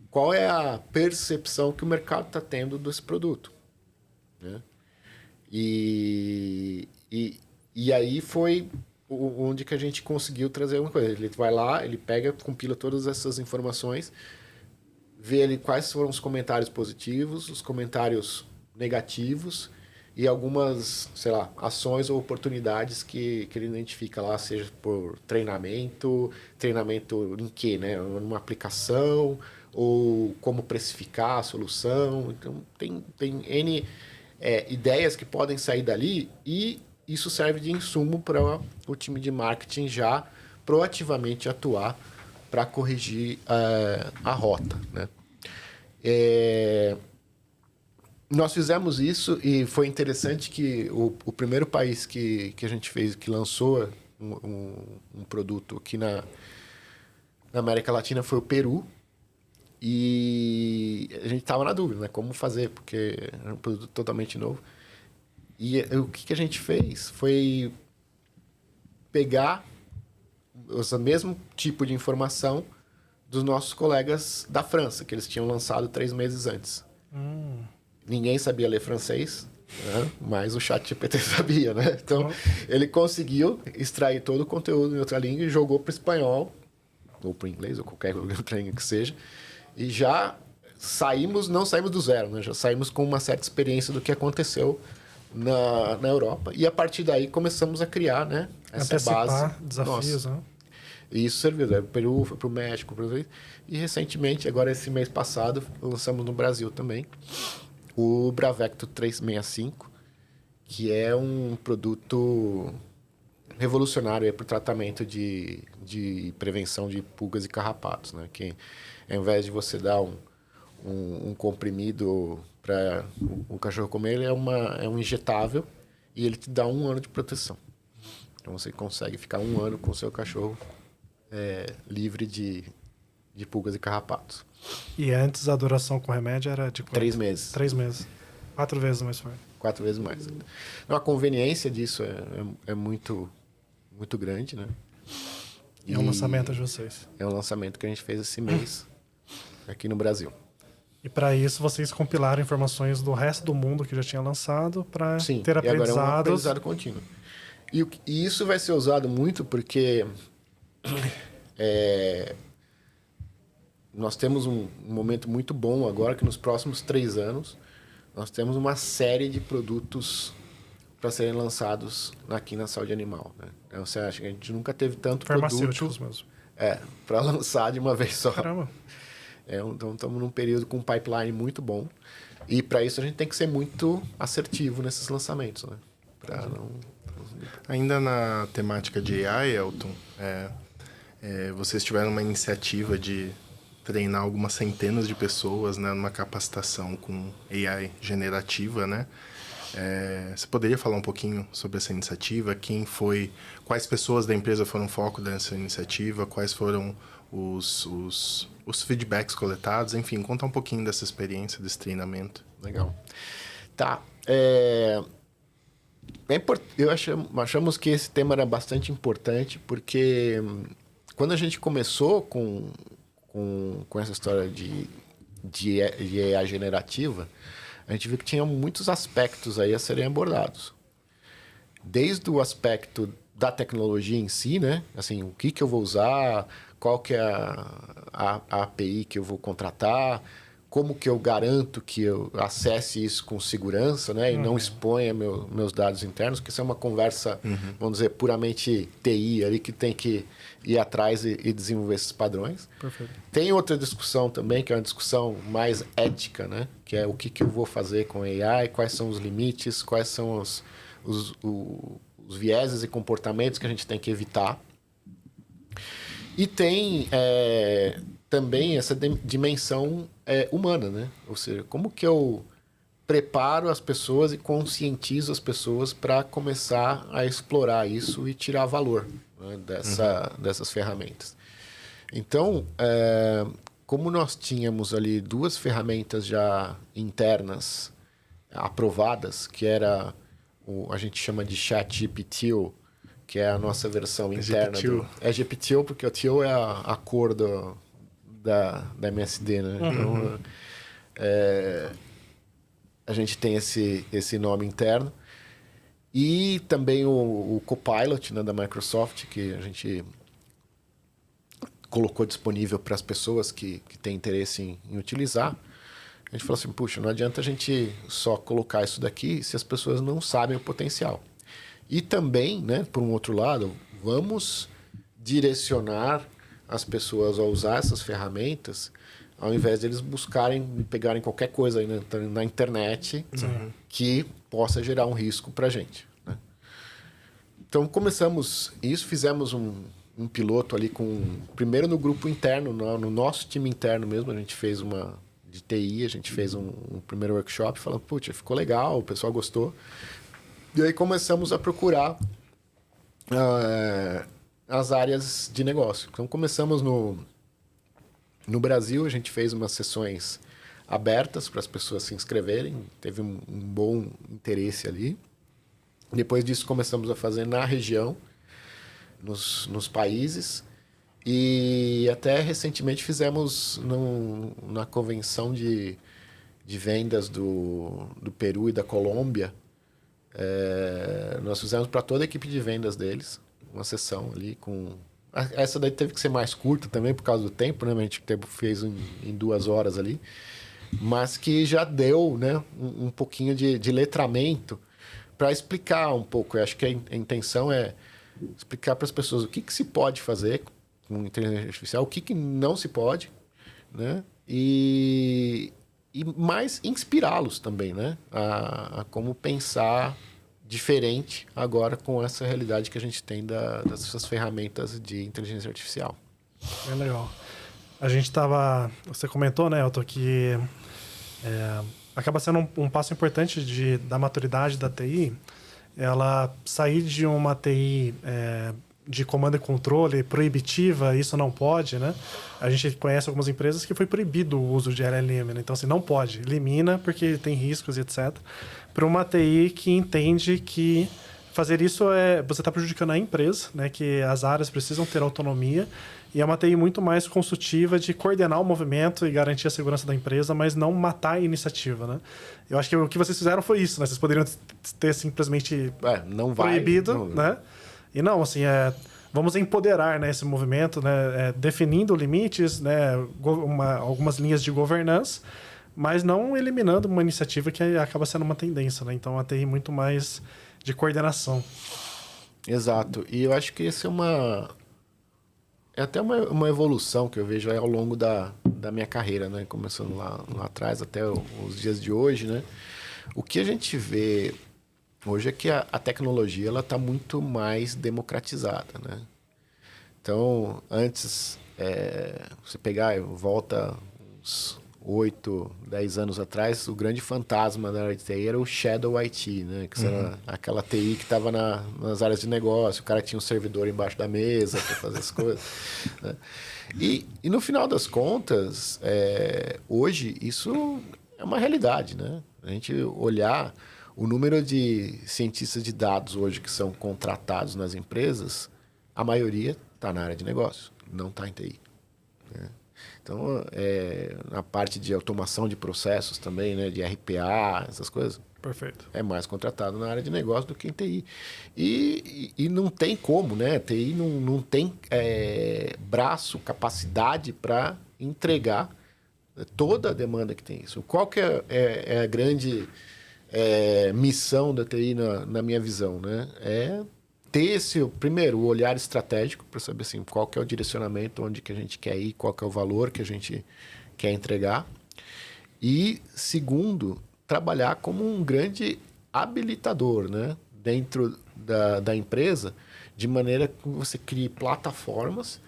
qual é a percepção que o mercado está tendo desse produto, né? E aí foi onde que a gente conseguiu trazer uma coisa. Ele vai lá, ele pega, compila todas essas informações, vê ali quais foram os comentários positivos, os comentários negativos e algumas, sei lá, ações ou oportunidades que ele identifica lá, seja por treinamento em quê, né? Numa aplicação ou como precificar a solução. Então, tem N ideias que podem sair dali e isso serve de insumo para o time de marketing já proativamente atuar para corrigir a rota, né? Nós fizemos isso e foi interessante que o primeiro país que a gente fez, que lançou um produto aqui na América Latina foi o Peru. E a gente estava na dúvida, né? Como fazer, porque era um produto totalmente novo. E o que a gente fez foi pegar o mesmo tipo de informação dos nossos colegas da França, que eles tinham lançado 3 meses antes. Ninguém sabia ler francês, né? Mas o ChatGPT sabia, né? Então, ele conseguiu extrair todo o conteúdo em outra língua e jogou para o espanhol, ou para o inglês, ou qualquer outra língua que seja. E já não saímos do zero, né? Já saímos com uma certa experiência do que aconteceu na Europa. E a partir daí começamos a criar, né, essa base. Desafios, né? E isso serviu para o Peru, foi para o México, e recentemente, agora esse mês passado, lançamos no Brasil também o Bravecto 365, que é um produto revolucionário para o tratamento de prevenção de pulgas e carrapatos, né? Que ao invés de você dar um comprimido para o cachorro comer, ele é um injetável e ele te dá 1 ano de proteção. Então você consegue ficar 1 ano com o seu cachorro livre de pulgas e carrapatos. E antes a duração com remédio era de quanto? 3 meses. 3 meses. 4 vezes mais forte. 4 vezes mais. Então, a conveniência disso é muito, muito grande, né? E é um lançamento de vocês. É um lançamento que a gente fez esse mês aqui no Brasil. E para isso vocês compilaram informações do resto do mundo que já tinha lançado para ter aprendizados. E agora é um aprendizado contínuo. E isso vai ser usado muito porque nós temos um momento muito bom agora, que nos próximos 3 anos, nós temos uma série de produtos para serem lançados aqui na saúde animal. Né? Então, você acha que a gente nunca teve tanto Farmacêuticos produto mesmo. para lançar de uma vez só. Caramba. Então, estamos num período com um pipeline muito bom. E, para isso, a gente tem que ser muito assertivo nesses lançamentos. Né? Para não... Ainda na temática de AI, Elton, vocês tiveram uma iniciativa de treinar algumas centenas de pessoas, né, numa capacitação com AI generativa, né? Você poderia falar um pouquinho sobre essa iniciativa? Quais pessoas da empresa foram foco dessa iniciativa? Quais foram os feedbacks coletados? Enfim, conta um pouquinho dessa experiência, desse treinamento. Legal. Tá. Achamos que esse tema era bastante importante, porque quando a gente começou com essa história de AI generativa, a gente viu que tinha muitos aspectos aí a serem abordados. Desde o aspecto da tecnologia em si, né? Assim, o que eu vou usar, qual que é a API que eu vou contratar, como que eu garanto que eu acesse isso com segurança, né? E não exponha meus dados internos, porque isso é uma conversa, vamos dizer, puramente TI ali, que tem que ir atrás e desenvolver esses padrões. Perfeito. Tem outra discussão também, que é uma discussão mais ética, né? Que é o que eu vou fazer com AI, quais são os limites, quais são os vieses e comportamentos que a gente tem que evitar. E tem também essa dimensão humana, né? Ou seja, como que eu preparo as pessoas e conscientizo as pessoas para começar a explorar isso e tirar valor, né, dessas ferramentas. Então, como nós tínhamos ali 2 ferramentas já internas aprovadas, que era a gente chama de ChatGPT, que é a nossa versão interna. É GPT, porque o TIO é a cor da MSD, né? Então, a gente tem esse nome interno. E também o Copilot, né, da Microsoft, que a gente colocou disponível para as pessoas que têm interesse em utilizar. A gente falou assim, puxa, não adianta a gente só colocar isso daqui se as pessoas não sabem o potencial. E também, né, por um outro lado, vamos direcionar as pessoas a usar essas ferramentas, ao invés de eles pegarem qualquer coisa aí na internet que possa gerar um risco para a gente. Né? Então, começamos isso, fizemos um piloto ali primeiro no grupo interno, no nosso time interno mesmo, a gente fez de TI, a gente fez um primeiro workshop, falando, putz, ficou legal, o pessoal gostou. E aí começamos a procurar as áreas de negócio. Então, começamos no Brasil, a gente fez umas sessões abertas para as pessoas se inscreverem, teve um bom interesse ali. Depois disso, começamos a fazer na região, nos países, e até recentemente fizemos na convenção de vendas do Peru e da Colômbia. Nós fizemos para toda a equipe de vendas deles uma sessão ali com... Essa daí teve que ser mais curta também por causa do tempo, né? A gente fez em 2 horas ali, mas que já deu, né, um pouquinho de letramento para explicar um pouco. Eu acho que a intenção é explicar para as pessoas o que se pode fazer com inteligência artificial, o que não se pode, né? E mais inspirá-los também, né? A como pensar diferente agora com essa realidade que a gente tem dessas ferramentas de inteligência artificial. É legal. A gente estava... Você comentou, né, Elton, que acaba sendo um passo importante da maturidade da TI, ela sair de uma TI de comando e controle proibitiva, isso não pode, né? A gente conhece algumas empresas que foi proibido o uso de LLM, né? Então, assim, não pode, elimina porque tem riscos e etc. Para uma TI que entende que fazer isso você está prejudicando a empresa, né? Que as áreas precisam ter autonomia, e é uma TI muito mais consultiva de coordenar o movimento e garantir a segurança da empresa, mas não matar a iniciativa, né? Eu acho que o que vocês fizeram foi isso, né? Vocês poderiam ter simplesmente não vai, proibido, né? E não, assim, vamos empoderar, né, esse movimento, né, definindo limites, né, algumas linhas de governança, mas não eliminando uma iniciativa que acaba sendo uma tendência, né? Então, a TI muito mais de coordenação. Exato. E eu acho que esse é até uma evolução que eu vejo aí ao longo da minha carreira, né? Começando lá atrás até os dias de hoje, né? O que a gente vê hoje é que a tecnologia ela está muito mais democratizada, né? Então, antes, você pegar, volta uns 8, 10 anos atrás, o grande fantasma da área de TI era o Shadow IT, né? Que era aquela TI que estava nas áreas de negócio, o cara tinha um servidor embaixo da mesa para fazer as coisas. Né? E no final das contas, hoje isso é uma realidade, né? A gente olhar o número de cientistas de dados hoje que são contratados nas empresas, a maioria está na área de negócio, não está em TI. Né? Então, na parte de automação de processos também, né, de RPA, essas coisas. Perfeito. É mais contratado na área de negócio do que em TI. E não tem como, né? TI não tem braço, capacidade para entregar toda a demanda que tem isso. Qual que é a grande missão da TI na minha visão, né? Ter primeiro, o olhar estratégico para saber assim, qual que é o direcionamento, onde que a gente quer ir, qual que é o valor que a gente quer entregar. E, segundo, trabalhar como um grande habilitador, né? Dentro da empresa, de maneira que você crie plataformas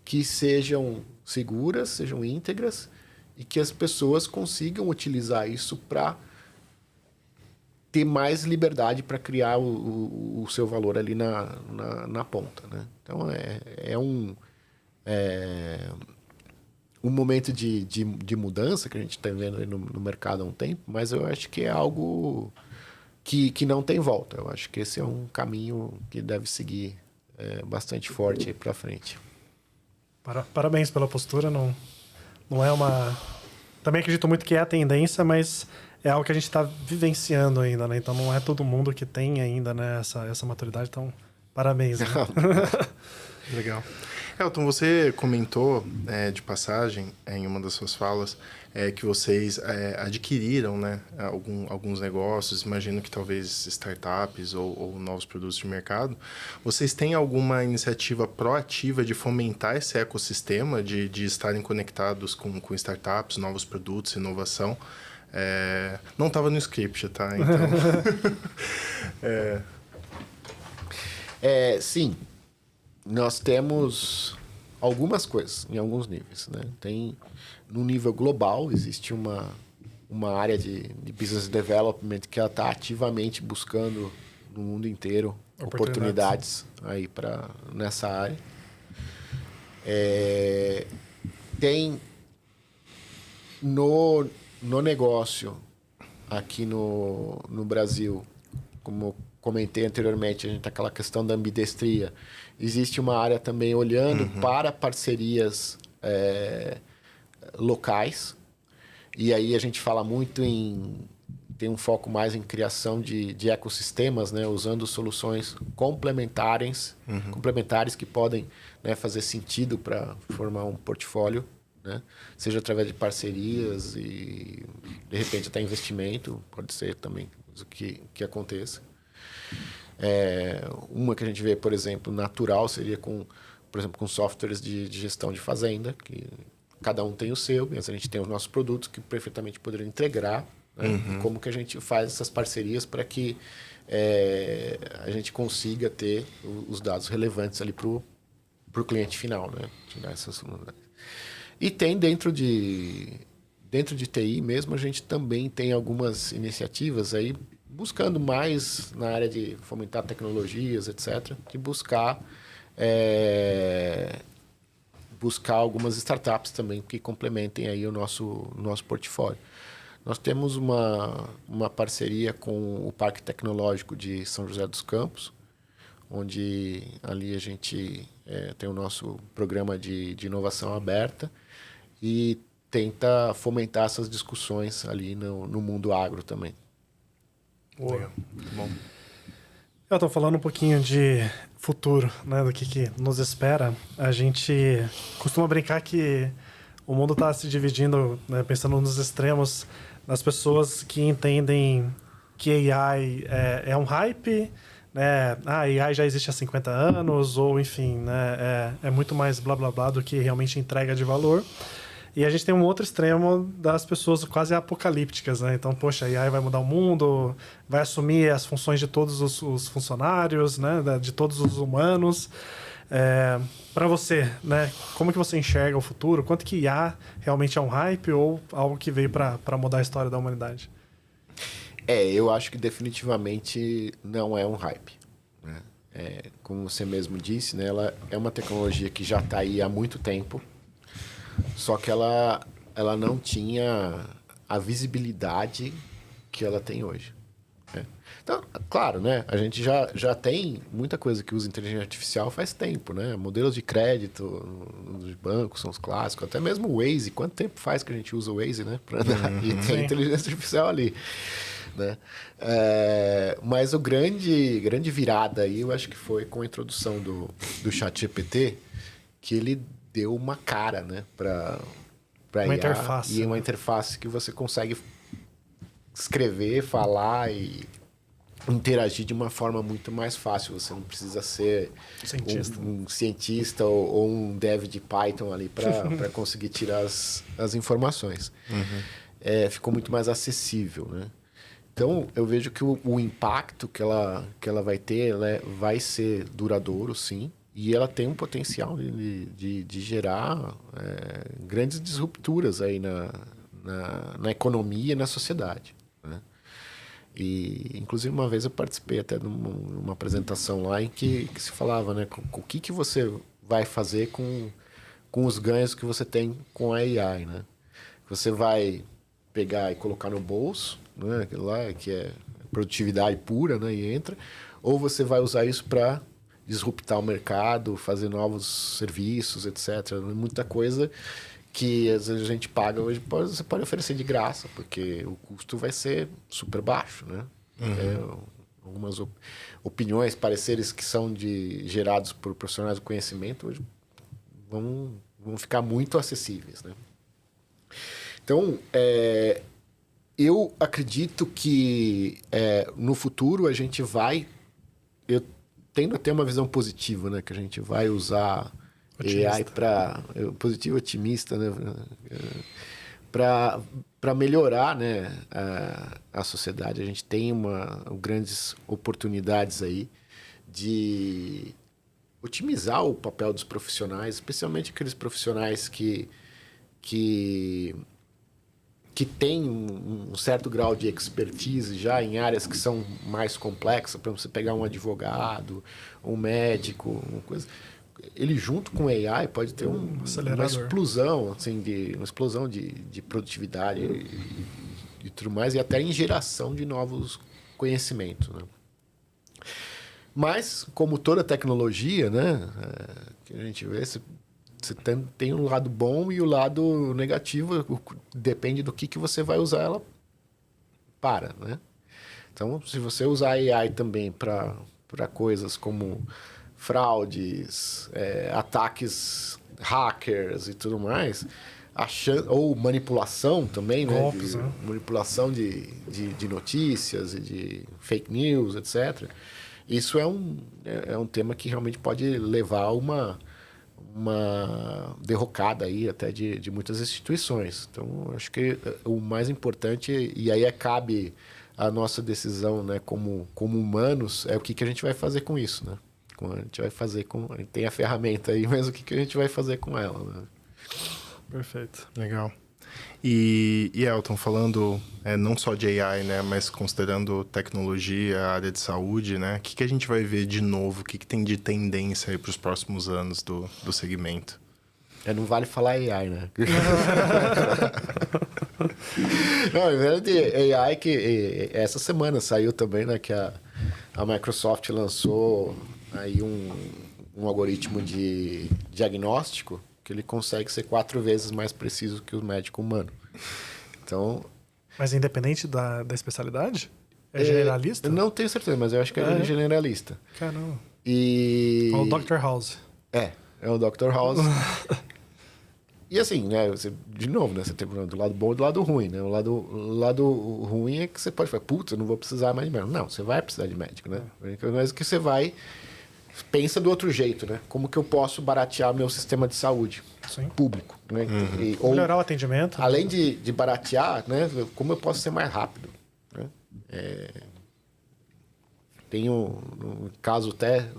que sejam seguras, sejam íntegras e que as pessoas consigam utilizar isso para ter mais liberdade para criar o seu valor ali na ponta, né? Então, um momento de mudança que a gente está vendo aí no mercado há um tempo, mas eu acho que é algo que não tem volta. Eu acho que esse é um caminho que deve seguir bastante forte aí para frente. Parabéns pela postura. Não é uma... Também acredito muito que é a tendência, mas é algo que a gente está vivenciando ainda, né? Então não é todo mundo que tem ainda, né, essa maturidade. Então, parabéns. Né? Legal. Elton, você comentou de passagem em uma das suas falas que vocês adquiriram, né, alguns negócios, imagino que talvez startups ou novos produtos de mercado. Vocês têm alguma iniciativa proativa de fomentar esse ecossistema, de estarem conectados com startups, novos produtos, inovação? Não estava no script, tá? Então... Sim. Nós temos algumas coisas em alguns níveis, né? No nível global, existe uma área de business development que ela está ativamente buscando no mundo inteiro oportunidades aí nessa área. Tem no negócio aqui no Brasil, como comentei anteriormente, a gente tem aquela questão da ambidestria. Existe uma área também olhando para parcerias locais. E aí a gente fala muito tem um foco mais em criação de ecossistemas, né? Usando soluções complementares que podem, né, fazer sentido para formar um portfólio, né? Seja através de parcerias e, de repente, até investimento. Pode ser também o que aconteça. Uma que a gente vê, por exemplo, natural seria com softwares de gestão de fazenda, que cada um tem o seu, mas a gente tem os nossos produtos que perfeitamente poderiam integrar, né? Como que a gente faz essas parcerias para que a gente consiga ter os dados relevantes ali para o cliente final, né? Tirar essas... E tem dentro de TI mesmo, a gente também tem algumas iniciativas aí buscando mais na área de fomentar tecnologias, etc., de buscar algumas startups também que complementem aí o nosso portfólio. Nós temos uma parceria com o Parque Tecnológico de São José dos Campos, onde ali a gente tem o nosso programa de inovação aberta e tenta fomentar essas discussões ali no mundo agro também. Legal. Muito bom. Eu tô falando um pouquinho de futuro, né, do que nos espera. A gente costuma brincar que o mundo está se dividindo, né, pensando nos extremos, das pessoas que entendem que AI é um hype, né? A AI já existe há 50 anos, ou enfim, né, é muito mais blá blá blá do que realmente entrega de valor. E a gente tem um outro extremo das pessoas quase apocalípticas, né? Então, poxa, a AI vai mudar o mundo, vai assumir as funções de todos os funcionários, né? De todos os humanos. Para você, né? Como que você enxerga o futuro? Quanto que IA realmente é um hype ou algo que veio para mudar a história da humanidade? Eu acho que definitivamente não é um hype, né? Como você mesmo disse, né? Ela é uma tecnologia que já está aí há muito tempo. Só que ela não tinha a visibilidade que ela tem hoje, né? Então, claro, né? A gente já tem muita coisa que usa inteligência artificial faz tempo, né? Modelos de crédito nos bancos são os clássicos. Até mesmo o Waze. Quanto tempo faz que a gente usa o Waze, né? Para andar? E tem inteligência artificial ali, né? Mas o grande virada aí, eu acho que foi com a introdução do ChatGPT, que ele deu uma cara, né, para uma IA, interface, e uma interface que você consegue escrever, falar e interagir de uma forma muito mais fácil. Você não precisa ser um cientista ou um dev de Python ali para conseguir tirar as informações. Ficou muito mais acessível, né? Então, eu vejo que o impacto que ela vai ter, vai ser duradouro, sim. E ela tem um potencial de gerar grandes disrupturas aí na economia e na sociedade, né? E, inclusive, uma vez eu participei até de uma apresentação lá em que se falava, né, o que você vai fazer com os ganhos que você tem com a AI, né? Você vai pegar e colocar no bolso, né, aquilo lá que é produtividade pura, né, e entra, ou você vai usar isso para disruptar o mercado, fazer novos serviços, etc. Muita coisa que às vezes a gente paga hoje, você pode oferecer de graça, porque o custo vai ser super baixo, né? Algumas opiniões, pareceres que são gerados por profissionais do conhecimento hoje vão ficar muito acessíveis, né? Então, eu acredito que no futuro a gente vai... Eu tendo a ter uma visão positiva, né? Que a gente vai usar AI para... Positivo otimista, né? Para melhorar, né, a sociedade. A gente tem grandes oportunidades aí de otimizar o papel dos profissionais, especialmente aqueles profissionais que tem um certo grau de expertise já em áreas que são mais complexas, para você pegar um advogado, um médico, uma coisa. Ele junto com o AI pode ter uma explosão, assim, uma explosão de produtividade e tudo mais, e até em geração de novos conhecimentos, né? Mas, como toda tecnologia, né, que a gente vê, você tem um lado bom e o lado negativo, depende do que você vai usar ela para, né? Então, se você usar a AI também para coisas como fraudes, ataques hackers e tudo mais, ou manipulação também, né? Golpes, né? Manipulação de notícias e de fake news, etc. Isso é um tema que realmente pode levar uma derrocada aí até de muitas instituições. Então, acho que o mais importante, e aí cabe a nossa decisão, né, como humanos, é o que a gente vai fazer com isso, né? A gente vai fazer a gente tem a ferramenta aí, mas o que a gente vai fazer com ela, né? Perfeito. Legal. E Elton, falando não só de AI, né, mas considerando tecnologia, a área de saúde, né, o que a gente vai ver de novo? O que tem de tendência aí para os próximos anos do segmento? Não vale falar AI, né? Não, na verdade, AI que essa semana saiu também, né, que a Microsoft lançou aí um algoritmo de diagnóstico que ele consegue ser 4 vezes mais preciso que o médico humano. Então... Mas independente da especialidade? É generalista? Eu não tenho certeza, mas eu acho que é generalista. Caramba. E... É o Dr. House. É o Dr. House. E assim, né, de novo, né, você tem do lado bom e do lado ruim, né? O lado ruim é que você pode falar, putz, eu não vou precisar mais de médico. Não, você vai precisar de médico, né? Mas que você pensa do outro jeito, né? Como que eu posso baratear meu sistema de saúde público, né? Ou, melhorar o atendimento. Além de baratear, né? Como eu posso ser mais rápido, né? Tem um caso até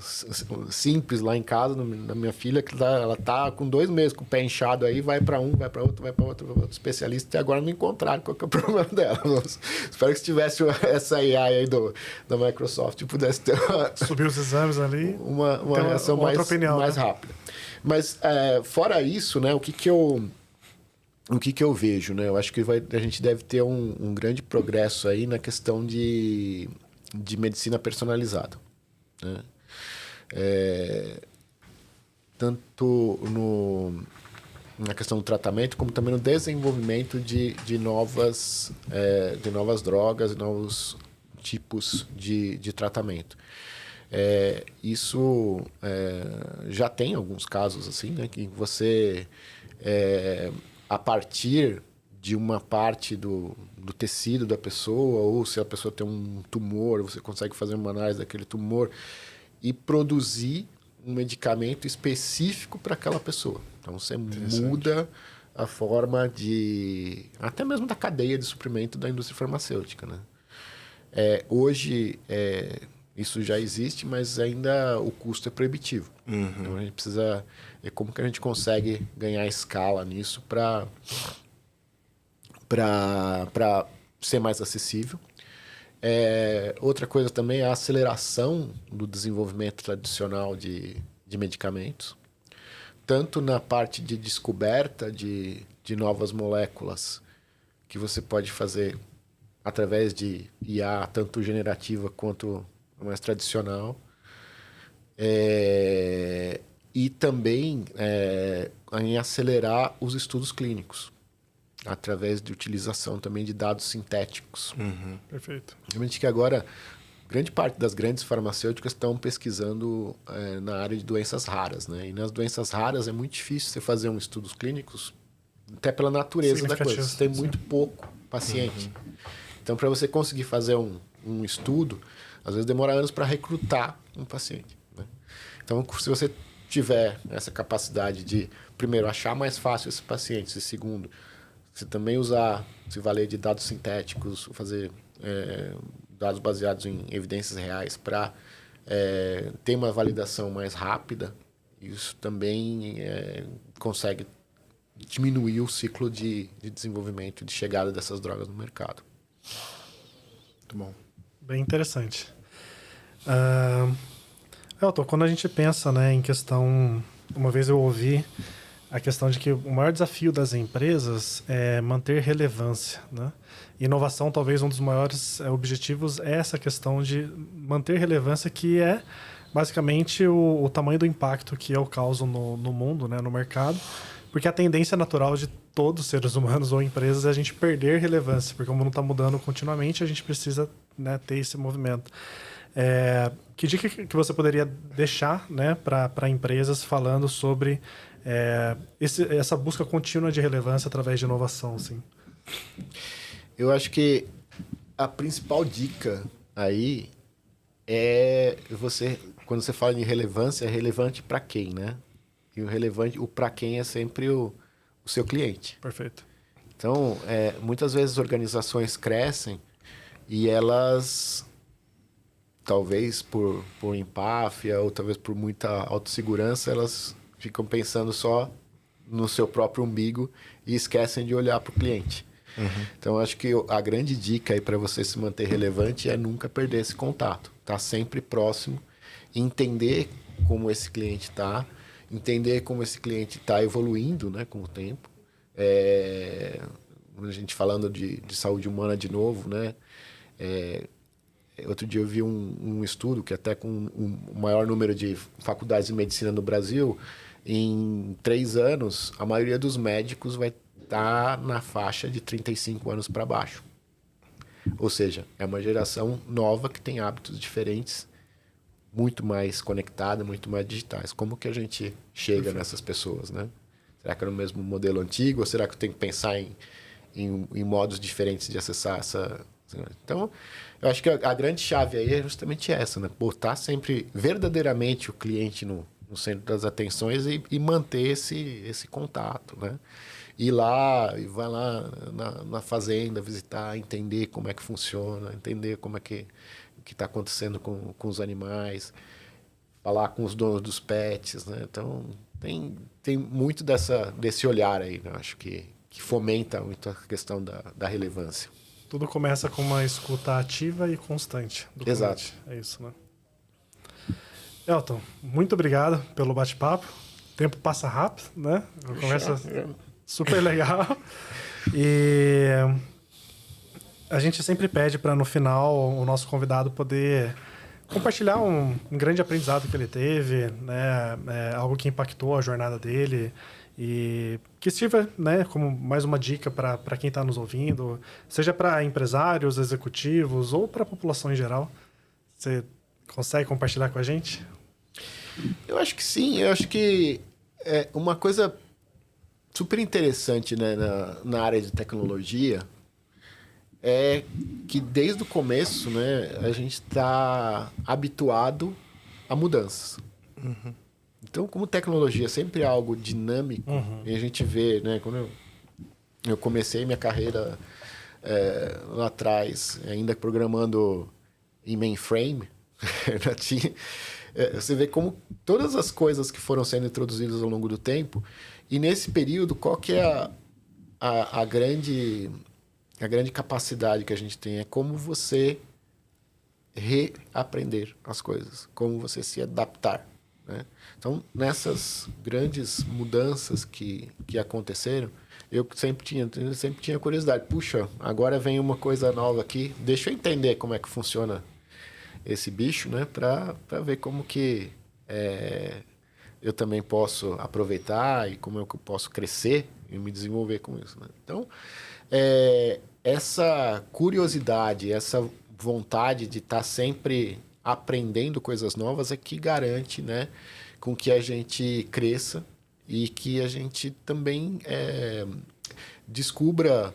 simples lá em casa, na minha filha, que ela tá com 2 meses com o pé inchado aí, vai para outro especialista, e agora não encontraram qual que é o problema dela. Espero que se tivesse essa AI aí da Microsoft, pudesse ter subir os exames ali, uma reação mais rápida. Mas, fora isso, né, o que eu vejo, né? Eu acho que a gente deve ter um grande progresso aí na questão de medicina personalizada, né? Tanto na questão do tratamento, como também no desenvolvimento de novas drogas e novos tipos de tratamento. Isso já tem alguns casos assim, né, que você, a partir de uma parte do tecido da pessoa, ou se a pessoa tem um tumor, você consegue fazer uma análise daquele tumor e produzir um medicamento específico para aquela pessoa. Então, você muda a forma até mesmo da cadeia de suprimento da indústria farmacêutica, né? Hoje, isso já existe, mas ainda o custo é proibitivo. Então, a gente precisa... como que a gente consegue ganhar escala nisso para ser mais acessível. Outra coisa também é a aceleração do desenvolvimento tradicional de medicamentos, tanto na parte de descoberta de novas moléculas, que você pode fazer através de IA, tanto generativa quanto mais tradicional, e também em acelerar os estudos clínicos, através de utilização também de dados sintéticos. Perfeito. Realmente que agora, grande parte das grandes farmacêuticas estão pesquisando na área de doenças raras, né? E nas doenças raras é muito difícil você fazer estudos clínicos, até pela natureza da coisa. Você tem muito pouco paciente. Então, para você conseguir fazer um estudo, às vezes demora anos para recrutar um paciente, né? Então, se você tiver essa capacidade de, primeiro, achar mais fácil esses pacientes, e segundo, você também se valer de dados sintéticos, fazer dados baseados em evidências reais para ter uma validação mais rápida, isso também consegue diminuir o ciclo de desenvolvimento e de chegada dessas drogas no mercado. Muito bom. Bem interessante. Elton, quando a gente pensa, né, em questão... Uma vez eu ouvi a questão de que o maior desafio das empresas é manter relevância, né? Inovação, talvez um dos maiores objetivos é essa questão de manter relevância, que é basicamente o tamanho do impacto que eu causo no mundo, né, no mercado, porque a tendência natural de todos os seres humanos ou empresas é a gente perder relevância, porque como não está mudando continuamente, a gente precisa, né, ter esse movimento. Que dica que você poderia deixar, né, para empresas falando sobre essa busca contínua de relevância através de inovação, assim? Eu acho que a principal dica aí é quando você fala em relevância, é relevante para quem, né? E o para quem é sempre o seu cliente. Perfeito. Então, muitas vezes organizações crescem e elas, talvez por empáfia ou talvez por muita autossegurança, elas ficam pensando só no seu próprio umbigo e esquecem de olhar para o cliente. Então, acho que a grande dica aí para você se manter relevante é nunca perder esse contato. Estar sempre próximo, entender como esse cliente está, entender como esse cliente está evoluindo, né, com o tempo. A gente falando de saúde humana de novo, né? Outro dia eu vi um estudo que até com o maior número de faculdades de medicina no Brasil, em 3 anos, a maioria dos médicos vai estar na faixa de 35 anos para baixo. Ou seja, é uma geração nova que tem hábitos diferentes, muito mais conectada, muito mais digitais. Como que a gente chega nessas pessoas, né? Será que é no mesmo modelo antigo ou será que eu tenho que pensar em modos diferentes de acessar essa... Então, eu acho que a grande chave aí é justamente essa, né? Botar sempre verdadeiramente o cliente no centro das atenções e manter esse contato, né? Ir lá, e vai lá na fazenda, visitar, entender como é que funciona, entender como é que o que está acontecendo com os animais, falar com os donos dos pets, né? Então, tem muito desse olhar aí, né? Acho que fomenta muito a questão da relevância. Tudo começa com uma escuta ativa e constante do Exato. cliente. É isso, né? Elton, muito obrigado pelo bate-papo. O tempo passa rápido, né? Uma conversa super legal. E a gente sempre pede para, no final, o nosso convidado poder compartilhar um grande aprendizado que ele teve, né? Algo que impactou a jornada dele e que sirva, né, como mais uma dica para quem está nos ouvindo, seja para empresários, executivos ou para a população em geral. Você consegue compartilhar com a gente? Eu acho que sim. Eu acho que uma coisa super interessante, né, na área de tecnologia é que desde o começo, né, a gente está habituado a mudanças. Uhum. Então, como tecnologia sempre é algo dinâmico, e a gente vê, né, quando eu comecei minha carreira lá atrás, ainda programando em mainframe, você vê como todas as coisas que foram sendo introduzidas ao longo do tempo, e nesse período, qual que é a grande capacidade que a gente tem? É como você reaprender as coisas, como você se adaptar, né? Então, nessas grandes mudanças que aconteceram, eu sempre tinha curiosidade. Puxa, agora vem uma coisa nova aqui, deixa eu entender como é que funciona esse bicho, né? Para ver como que eu também posso aproveitar e como eu posso crescer e me desenvolver com isso, né? Então, essa curiosidade, essa vontade de estar sempre aprendendo coisas novas é que garante, né, com que a gente cresça e que a gente também descubra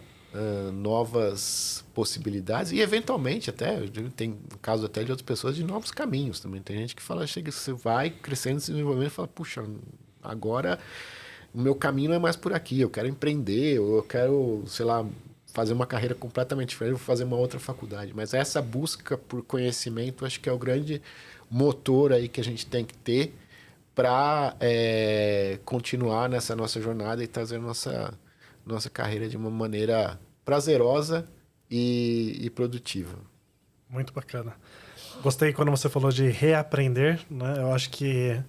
novas possibilidades e eventualmente até, tem caso até de outras pessoas, de novos caminhos também. Tem gente que fala, você vai crescendo, se desenvolvendo e fala, puxa, agora o meu caminho não é mais por aqui, eu quero empreender, ou eu quero, sei lá, fazer uma carreira completamente diferente, vou fazer uma outra faculdade. Mas essa busca por conhecimento, acho que é o grande motor aí que a gente tem que ter para continuar nessa nossa jornada e trazer nossa carreira de uma maneira prazerosa e produtiva. Muito bacana. Gostei quando você falou de reaprender, né? Eu acho que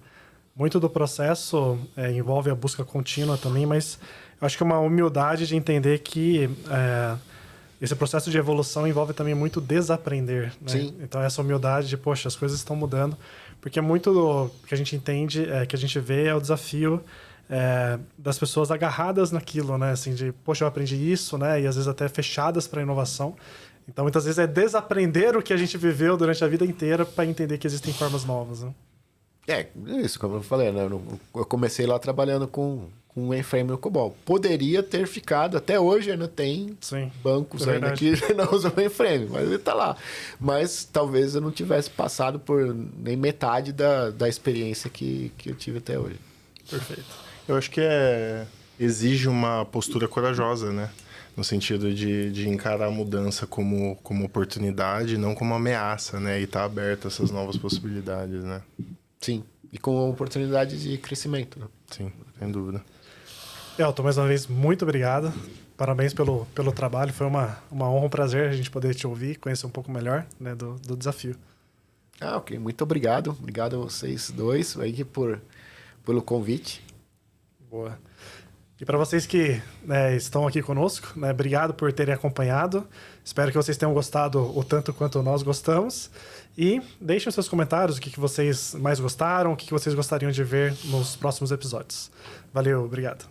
muito do processo envolve a busca contínua também, mas eu acho que é uma humildade de entender que esse processo de evolução envolve também muito desaprender, né? Sim. Então, essa humildade de, poxa, as coisas estão mudando, porque muito do que a gente entende, que a gente vê é o desafio das pessoas agarradas naquilo, né? Assim, de, poxa, eu aprendi isso, né? E às vezes até fechadas para a inovação. Então, muitas vezes é desaprender o que a gente viveu durante a vida inteira para entender que existem formas novas, né? Isso, como eu falei, né? Eu comecei lá trabalhando com mainframe no COBOL. Poderia ter ficado, até hoje ainda tem bancos ainda que não usam mainframe, mas ele está lá. Mas talvez eu não tivesse passado por nem metade da experiência que eu tive até hoje. Perfeito. Eu acho que exige uma postura corajosa, né? No sentido de encarar a mudança como oportunidade, não como ameaça, né? E estar aberto a essas novas possibilidades, né? Sim, e com a oportunidade de crescimento, né? Sim, sem dúvida. Elton, mais uma vez, muito obrigado. Parabéns pelo trabalho. Foi uma honra, um prazer a gente poder te ouvir, conhecer um pouco melhor, né, do desafio. Ok. Muito obrigado. Obrigado a vocês dois aí pelo convite. Boa. E para vocês que estão aqui conosco, né, obrigado por terem acompanhado. Espero que vocês tenham gostado o tanto quanto nós gostamos. E deixem os seus comentários, o que vocês mais gostaram, o que vocês gostariam de ver nos próximos episódios. Valeu, obrigado.